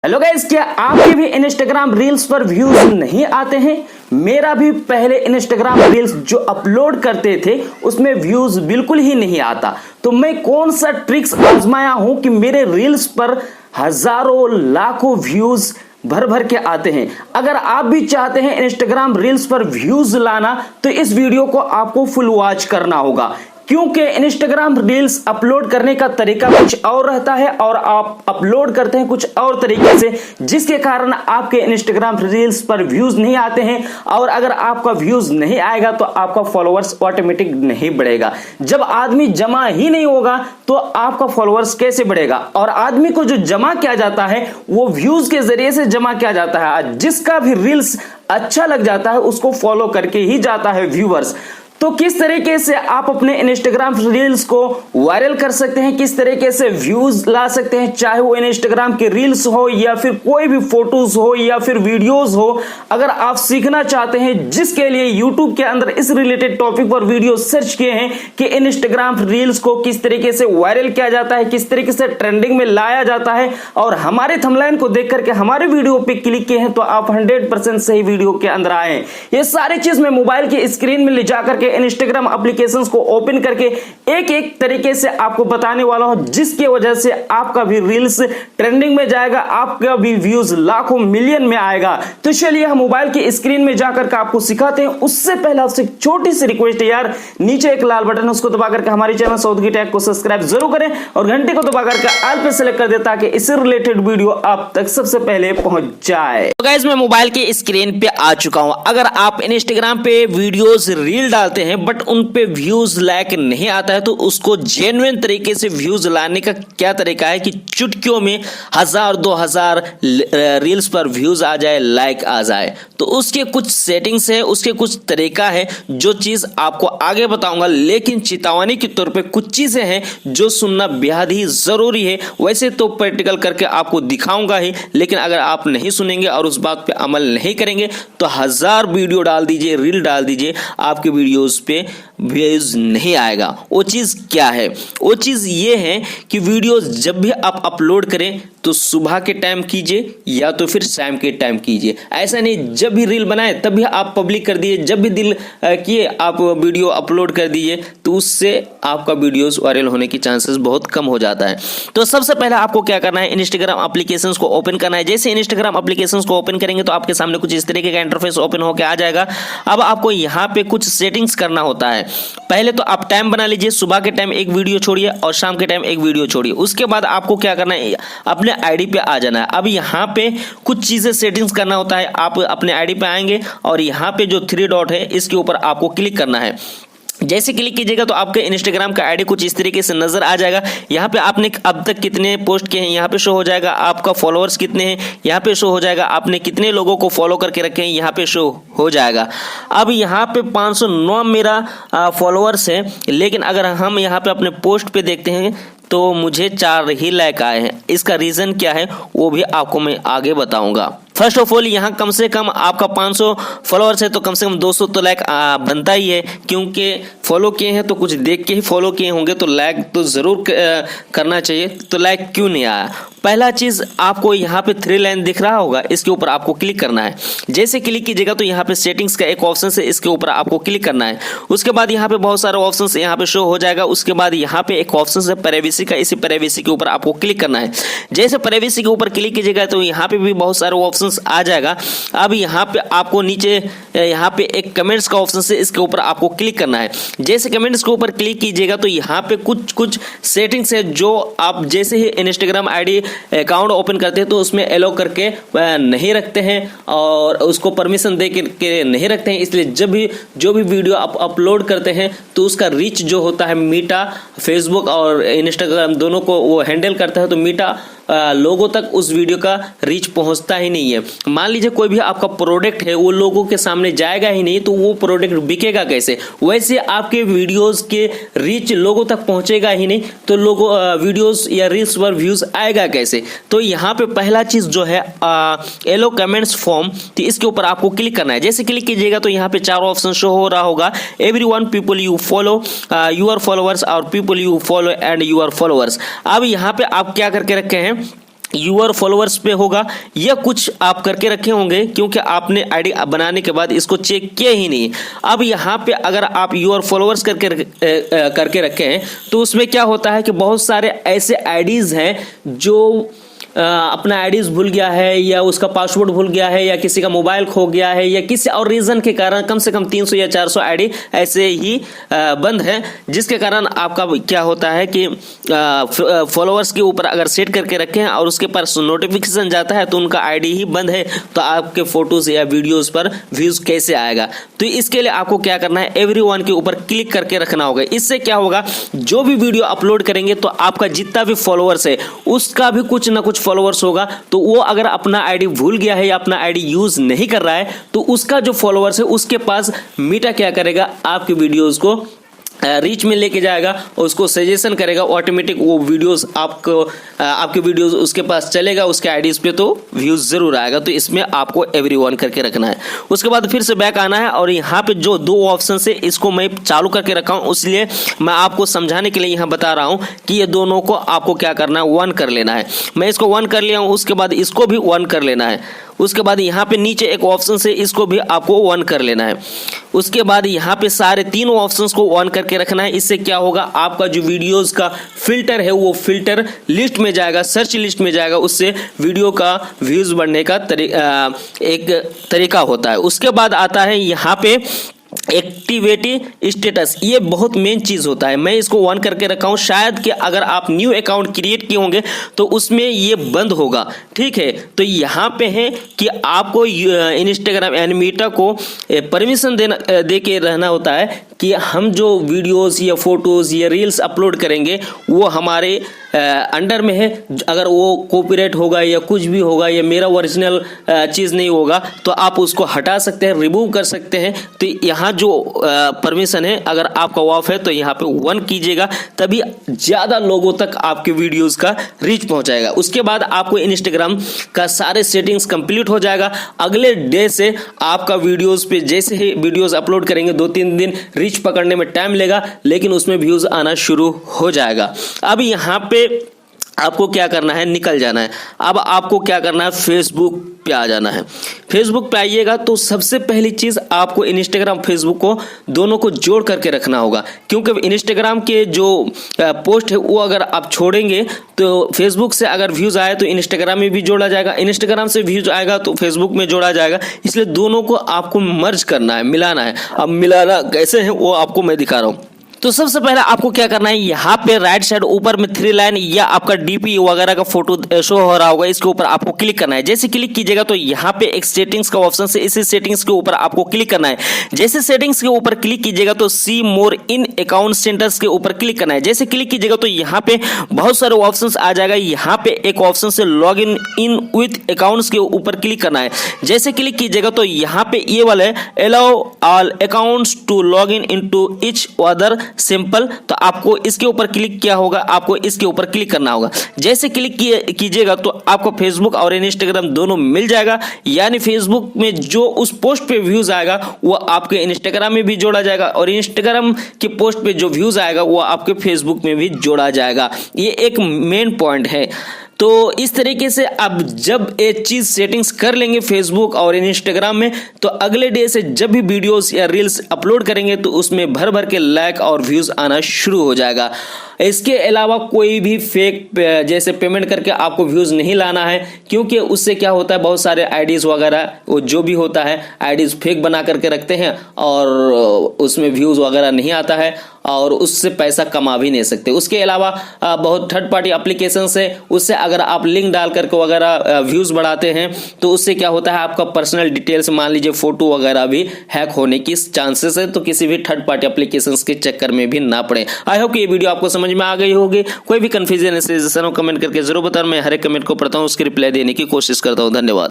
Hello guys, क्या आपके भी इंस्टाग्राम रील्स पर व्यूज नहीं आते हैं? मेरा भी पहले इंस्टाग्राम रील्स जो अपलोड करते थे उसमें व्यूज बिल्कुल ही नहीं आता। तो मैं कौन सा ट्रिक्स आजमाया हूं कि मेरे रील्स पर हजारों लाखों व्यूज भर भर के आते हैं। अगर आप भी चाहते हैं इंस्टाग्राम रील्स पर व्यूज लाना तो इस वीडियो को आपको फुल वॉच करना होगा, क्योंकि इंस्टाग्राम रील्स अपलोड करने का तरीका कुछ और रहता है और आप अपलोड करते हैं कुछ और तरीके से, जिसके कारण आपके इंस्टाग्राम रील्स पर व्यूज नहीं आते हैं। और अगर आपका व्यूज नहीं आएगा तो आपका फॉलोअर्स ऑटोमेटिक नहीं बढ़ेगा। जब आदमी जमा ही नहीं होगा तो आपका फॉलोअर्स कैसे बढ़ेगा? और आदमी को जो जमा किया जाता है वो व्यूज के जरिए से जमा किया जाता है। जिसका भी रील्स अच्छा लग जाता है उसको फॉलो करके ही जाता है व्यूअर्स। तो किस तरीके से आप अपने इंस्टाग्राम रील्स को वायरल कर सकते हैं, किस तरीके से व्यूज ला सकते हैं, चाहे वो इंस्टाग्राम के रील्स हो या फिर कोई भी फोटोज हो या फिर वीडियोस हो। अगर आप सीखना चाहते हैं, जिसके लिए यूट्यूब के अंदर इस रिलेटेड टॉपिक पर वीडियो सर्च किए हैं कि इंस्टाग्राम रील्स को किस तरीके से वायरल किया जाता है, किस तरीके से ट्रेंडिंग में लाया जाता है, और हमारे थंबनेल को देख करके हमारे वीडियो पे क्लिक किए हैं, तो आप 100% सही वीडियो के अंदर आए। ये सारी चीज मैं मोबाइल की स्क्रीन में ले जाकर के इंस्टाग्राम एप्लीकेशंस को ओपन करके एक एक तरीके से आपको बताने वाला हूं, जिसकी वजह से आपका भी रील्स ट्रेंडिंग में जाएगा, आपका भी व्यूज लाखों मिलियन में आएगा। तो चलिए हम मोबाइल की स्क्रीन में जाकर के आपको सिखाते हैं। उससे पहले आपसे एक छोटी सी रिक्वेस्ट है यार, नीचे एक लाल बटन है उसको दबा करके हमारे चैनल साउथ की टेक को सब्सक्राइब जरूर करें और घंटे को दबा करके ऑल पे सेलेक्ट कर दें ताकि इससे रिलेटेड वीडियो आप तक सबसे पहले पहुंच जाए। तो गाइस, मैं मोबाइल की स्क्रीन पे आ चुका हूं। अगर आप इंस्टाग्राम पे वीडियोस रील डालते हैं बट उन पे व्यूज लाइक नहीं आता है, तो उसको जेन्युइन तरीके से व्यूज लाने का क्या तरीका है कि चुटकियों में 1000-2000 रील्स पर व्यूज आ जाए, लाइक आ जाए। तो उसके कुछ सेटिंग्स है, उसके कुछ तरीका है, जो चीज आपको आगे बताऊंगा। लेकिन चेतावनी के तौर पे कुछ चीजें हैं जो सुनना बेहद ही जरूरी है। वैसे तो प्रैक्टिकल करके आपको दिखाऊंगा ही, लेकिन अगर आप नहीं सुनेंगे और उस बात पे अमल नहीं करेंगे तो 1000 वीडियो डाल दीजिए, रील डाल दीजिए, आपके वीडियोस पे व्यूज नहीं आएगा। वो चीज क्या है? वो चीज ये है कि वीडियोस जब भी आप अपलोड करें तो सुबह के टाइम कीजिए या तो फिर शाम के टाइम कीजिए। ऐसा नहीं जब भी रील बनाए तब भी आप पब्लिक कर दिए, जब भी दिल किए आप वीडियो अपलोड कर दीजिए, तो उससे आपका वीडियोस वायरल होने की चांसेस बहुत कम हो जाता है। तो सबसे पहले आपको क्या करना है, इंस्टाग्राम एप्लीकेशंस को ओपन करना है। जैसे इंस्टाग्राम एप्लीकेशंस को ओपन करेंगे तो आपके सामने कुछ इस तरीके का इंटरफेस ओपन होकर आ जाएगा। अब आपको यहाँ पे कुछ सेटिंग्स करना होता है। पहले तो आप टाइम बना लीजिए, सुबह के टाइम एक वीडियो छोड़िए और शाम के टाइम एक वीडियो छोड़िए। उसके बाद आपको क्या करना है, अपने आईडी पे आ जाना है। अब यहाँ पे कुछ चीजें सेटिंग्स करना होता है। आप अपने आईडी पे आएंगे और यहाँ पे जो 3 डॉट है इसके ऊपर आपको क्लिक करना है। जैसे क्लिक कीजिएगा तो आपके इंस्टाग्राम का आईडी कुछ इस तरीके से नजर आ जाएगा। यहाँ पे आपने अब तक कितने पोस्ट किए हैं यहाँ पे शो हो जाएगा, आपका फॉलोअर्स कितने हैं यहाँ पे शो हो जाएगा, आपने कितने लोगों को फॉलो करके रखे हैं यहाँ पे शो हो जाएगा। अब यहाँ पे 509 मेरा फॉलोअर्स है, लेकिन अगर हम यहाँ पे अपने पोस्ट पे देखते हैं तो मुझे 4 ही लाइक आए हैं। इसका रीजन क्या है वो भी आपको मैं आगे बताऊंगा। फर्स्ट ऑफ ऑल, यहाँ कम से कम आपका 500 फॉलोअर्स है तो कम से कम 200 तो लाइक बनता ही है, क्योंकि फॉलो किए हैं तो कुछ देख के ही फॉलो किए होंगे, तो लाइक तो जरूर करना चाहिए। तो लाइक क्यों नहीं आया? पहला चीज, आपको यहाँ पे 3 लाइन दिख रहा होगा, इसके ऊपर आपको क्लिक करना है। जैसे क्लिक कीजिएगा तो यहाँ पे सेटिंग्स का एक ऑप्शन है, इसके ऊपर आपको क्लिक करना है। उसके बाद यहाँ पे बहुत सारे ऑप्शन यहाँ पे शो हो जाएगा। उसके बाद यहाँ पे एक ऑप्शन है प्राइवेसी का, इसी प्राइवेसी के ऊपर आपको क्लिक करना है। जैसे प्राइवेसी के ऊपर क्लिक कीजिएगा तो यहाँ पे भी बहुत सारे ऑप्शन आ जाएगा। अब यहाँ पे आपको नीचे यहाँ पे एक कमेंट्स का ऑप्शन है, इसके ऊपर आपको क्लिक करना है। जैसे कमेंट्स के ऊपर क्लिक कीजिएगा तो यहाँ पे कुछ सेटिंग्स है जो आप जैसे ही इंस्टाग्राम आईडी अकाउंट ओपन करते हैं तो उसमें एलो करके नहीं रखते हैं और उसको परमिशन दे के नहीं रखते हैं। इसलिए जब भी जो भी वीडियो आप अपलोड करते हैं तो उसका रीच जो होता है, मीटा फेसबुक और इंस्टाग्राम दोनों को वो हैंडल करता है, तो मीटा लोगों तक उस वीडियो का रीच पहुंचता ही नहीं है। मान लीजिए कोई भी आपका प्रोडक्ट है वो लोगों के सामने जाएगा ही नहीं, तो वो प्रोडक्ट बिकेगा कैसे? वैसे आपके वीडियोस के रीच लोगों तक पहुंचेगा ही नहीं, तो लोगों वीडियोस या रील्स पर व्यूज आएगा कैसे? तो यहाँ पे पहला चीज जो है एलो कमेंट्स फॉर्म, तो इसके ऊपर आपको क्लिक करना है। जैसे क्लिक कीजिएगा तो यहाँ पे 4 ऑप्शन शो हो रहा होगा, everyone, people you follow, your followers और people you follow and your followers. अब यहाँ पे आप क्या करके रखे हैं, यूर फॉलोअर्स पे होगा या कुछ आप करके रखे होंगे, क्योंकि आपने आईडी बनाने के बाद इसको चेक किया ही नहीं। अब यहाँ पे अगर आप यूर फॉलोअर्स करके रखे हैं तो उसमें क्या होता है कि बहुत सारे ऐसे आईडीज हैं जो अपना आईडीज भूल गया है या उसका पासवर्ड भूल गया है या किसी का मोबाइल खो गया है या किसी और रीजन के कारण कम से कम 300 या 400 आईडी ऐसे ही बंद है, जिसके कारण आपका क्या होता है कि फॉलोअर्स के ऊपर अगर सेट करके रखे हैं और उसके पास नोटिफिकेशन जाता है तो उनका आईडी ही बंद है, तो आपके फोटोज या वीडियोस पर व्यूज कैसे आएगा। तो इसके लिए आपको क्या करना है, एवरीवन के ऊपर क्लिक करके रखना होगा। इससे क्या होगा, जो भी वीडियो अपलोड करेंगे तो आपका जितना भी फॉलोअर्स है उसका भी कुछ ना कुछ फॉलोअर्स होगा, तो वो अगर अपना आईडी भूल गया है या अपना आईडी यूज नहीं कर रहा है तो उसका जो फॉलोअर्स है उसके पास मीटा क्या करेगा, आपके वीडियोस को रीच में लेके जाएगा और उसको सजेशन करेगा, ऑटोमेटिक वो वीडियोस आपके वीडियोस उसके पास चलेगा, उसके आईडीज पे तो व्यूज जरूर आएगा। तो इसमें आपको एवरीवन करके रखना है। उसके बाद फिर से बैक आना है और यहाँ पे जो दो ऑप्शन है इसको मैं चालू करके रखा हूँ, इसलिए मैं आपको समझाने के लिए यहाँ बता रहा हूँ कि ये दोनों को आपको क्या करना है, वन कर लेना है। मैं इसको वन कर लिया हूँ, उसके बाद इसको भी वन कर लेना है। उसके बाद यहाँ पे नीचे एक ऑप्शन से इसको भी आपको वन कर लेना है। उसके बाद यहाँ पे सारे तीनों ऑप्शंस को ऑन करके रखना है। इससे क्या होगा, आपका जो वीडियोस का फिल्टर है वो फिल्टर लिस्ट में जाएगा, सर्च लिस्ट में जाएगा, उससे वीडियो का व्यूज बढ़ने का एक तरीका होता है। उसके बाद आता है यहाँ पे एक्टिवेटी स्टेटस, ये बहुत मेन चीज होता है। मैं इसको ऑन करके रखा हूं, शायद कि अगर आप न्यू अकाउंट क्रिएट किए होंगे तो उसमें ये बंद होगा, ठीक है। तो यहाँ पे है कि आपको इंस्टाग्राम यानी मीटा को परमिशन दे के रहना होता है कि हम जो वीडियोस या फोटोज या रील्स अपलोड करेंगे वो हमारे अंडर में है। अगर वो कॉपीराइट होगा या कुछ भी होगा या मेरा ओरिजिनल चीज़ नहीं होगा तो आप उसको हटा सकते हैं, रिमूव कर सकते हैं। तो यहाँ जो परमिशन है अगर आपका ऑफ है तो यहाँ पे वन कीजिएगा, तभी ज़्यादा लोगों तक आपके वीडियोस का रीच पहुँचाएगा। उसके बाद आपको इंस्टाग्राम का सारे सेटिंग्स कंप्लीट हो जाएगा। अगले डे से आपका वीडियोस पे जैसे ही वीडियोस अपलोड करेंगे 2-3 दिन रीच पकड़ने में टाइम लेगा, लेकिन उसमें व्यूज आना शुरू हो जाएगा। अब यहाँ पे आपको क्या करना है, निकल जाना है। अब आपको क्या करना है, फेसबुक पे आ जाना है। फेसबुक पे आइएगा तो सबसे पहली चीज आपको इंस्टाग्राम फेसबुक को दोनों को जोड़ करके रखना होगा, क्योंकि इंस्टाग्राम के जो पोस्ट है वो अगर आप छोड़ेंगे तो फेसबुक से अगर व्यूज आए तो इंस्टाग्राम में भी जोड़ा जाएगा, इंस्टाग्राम से व्यूज आएगा तो फेसबुक में जोड़ा जाएगा। इसलिए दोनों को आपको मर्ज करना है, मिलाना है। अब मिलाना कैसे है वो आपको मैं दिखा रहा हूँ। तो सबसे पहले आपको क्या करना है, यहाँ पे राइट साइड ऊपर में 3 लाइन या आपका डीपी वगैरह का फोटो शो हो रहा होगा, इसके ऊपर आपको क्लिक करना है। जैसे क्लिक कीजिएगा तो यहाँ पे एक सेटिंग्स का ऑप्शन है, इसी सेटिंग्स के ऊपर आपको क्लिक करना है। जैसे सेटिंग्स के ऊपर क्लिक कीजिएगा तो सी मोर इन अकाउंट सेंटर्स के ऊपर क्लिक करना है। जैसे क्लिक कीजिएगा तो यहाँ पे बहुत सारे ऑप्शंस आ जाएगा। यहाँ पे एक ऑप्शन से लॉग इन विथ अकाउंट्स के ऊपर क्लिक करना है। जैसे क्लिक कीजिएगा तो यहाँ पे ये वाला है allow all accounts to log in into each other simple, तो आपको इसके ऊपर क्लिक किया होगा, आपको इसके ऊपर क्लिक करना होगा। जैसे क्लिक कीजिएगा तो आपको फेसबुक और इंस्टाग्राम दोनों मिल जाएगा, यानी फेसबुक में जो उस पोस्ट पे व्यूज आएगा वो आपके इंस्टाग्राम में भी जोड़ा जाएगा और इंस्टाग्राम के पोस्ट पे जो व्यूज आएगा वो आपके फेसबुक में भी जोड़ा जाएगा। ये एक मेन पॉइंट है। तो इस तरीके से अब जब एक चीज सेटिंग्स कर लेंगे फेसबुक और इंस्टाग्राम में, तो अगले डे से जब भी वीडियोस या रील्स अपलोड करेंगे तो उसमें भर भर के लाइक और व्यूज आना शुरू हो जाएगा। इसके अलावा कोई भी फेक जैसे पेमेंट करके आपको व्यूज नहीं लाना है, क्योंकि उससे क्या होता है, बहुत सारे आईडीज वगैरह वो जो भी होता है आईडीज फेक बना करके रखते हैं और उसमें व्यूज वगैरह नहीं आता है और उससे पैसा कमा भी नहीं सकते। उसके अलावा बहुत थर्ड पार्टी एप्लीकेशंस है, उससे अगर आप लिंक डाल करके वगैरह व्यूज बढ़ाते हैं तो उससे क्या होता है, आपका पर्सनल डिटेल्स मान लीजिए फोटो वगैरह भी हैक होने की चांसेस है। तो किसी भी थर्ड पार्टी एप्लीकेशंस के चक्कर में भी ना पड़े। आई होप कि ये वीडियो आपको समझ में आ गई होगी। कोई भी कंफ्यूजन है कमेंट करके जरूर बताओ, मैं हर एक कमेंट को पढ़ता हूँ, उसकी रिप्लाई देने की कोशिश करता हूँ। धन्यवाद।